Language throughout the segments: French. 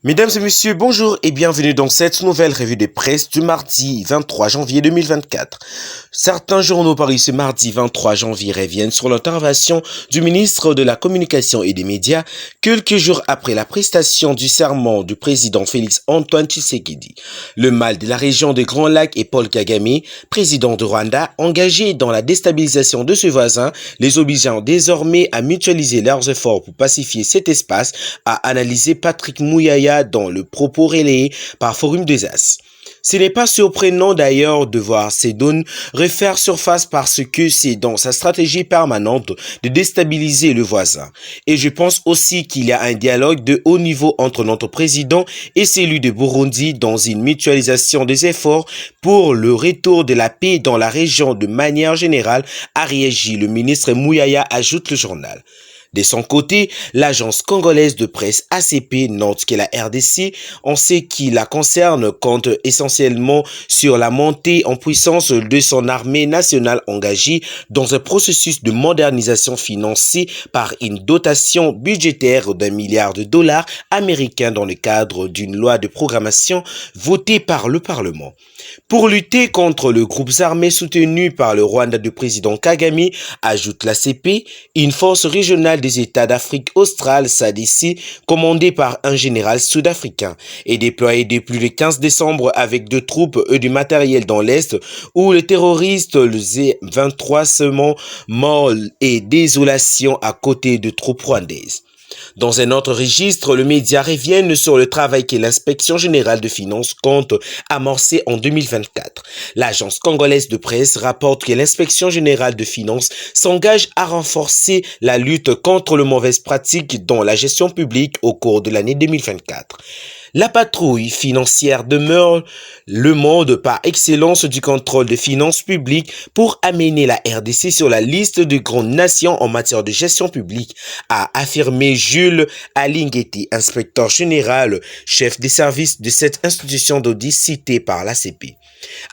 Mesdames et messieurs, bonjour et bienvenue dans cette nouvelle revue de presse du mardi 23 janvier 2024. Certains journaux paris ce mardi 23 janvier reviennent sur l'intervention du ministre de la Communication et des Médias quelques jours après la prestation du serment du président Félix Antoine Tshisekedi. Le mal de la région des Grands Lacs et Paul Kagame, président de Rwanda, engagé dans la déstabilisation de ce voisin, les obligeant désormais à mutualiser leurs efforts pour pacifier cet espace, a analysé Patrick Mouyaya dans le propos relayé par Forum des As. Ce n'est pas surprenant d'ailleurs de voir ces données refaire surface parce que c'est dans sa stratégie permanente de déstabiliser le voisin. Et je pense aussi qu'il y a un dialogue de haut niveau entre notre président et celui de Burundi dans une mutualisation des efforts pour le retour de la paix dans la région de manière générale, a réagi le ministre Mouyaya, ajoute le journal. De son côté, l'agence congolaise de presse ACP note que la RDC, en ce qui la concerne, compte essentiellement sur la montée en puissance de son armée nationale engagée dans un processus de modernisation financé par une dotation budgétaire d'1 milliard de dollars américains dans le cadre d'une loi de programmation votée par le Parlement. Pour lutter contre le groupe armé soutenu par le Rwanda du président Kagame, ajoute l'ACP, une force régionale des États d'Afrique australe, SADC, commandée par un général sud-africain, est déployée depuis le 15 décembre avec de troupes et du matériel dans l'Est, où les terroristes, le Z-23 semant mort et désolation à côté de troupes rwandaises. Dans un autre registre, le média revient sur le travail que l'inspection générale de finances compte amorcer en 2024. L'agence congolaise de presse rapporte que l'inspection générale de finances s'engage à renforcer la lutte contre les mauvaises pratiques dans la gestion publique au cours de l'année 2024. La patrouille financière demeure le mode par excellence du contrôle des finances publiques pour amener la RDC sur la liste de grandes nations en matière de gestion publique, a affirmé Jules Alingueti, inspecteur général, chef des services de cette institution d'audit citée par l'ACP.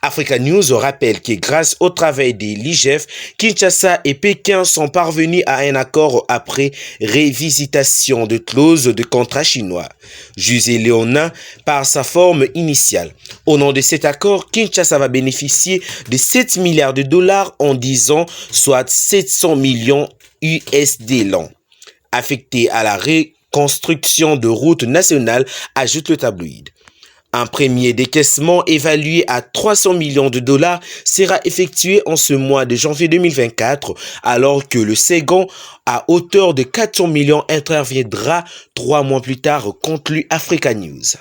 Africa News rappelle que grâce au travail de l'IGF, Kinshasa et Pékin sont parvenus à un accord après révisitation de clauses de contrat chinois, jugé léonin par sa forme initiale. Au nom de cet accord, Kinshasa va bénéficier de 7 milliards de dollars en 10 ans, soit 700 millions USD l'an, affectés à la reconstruction de routes nationales, ajoute le tabloïd. Un premier décaissement évalué à 300 millions de dollars sera effectué en ce mois de janvier 2024, alors que le second, à hauteur de 400 millions, interviendra 3 mois plus tard, conclut Africa News.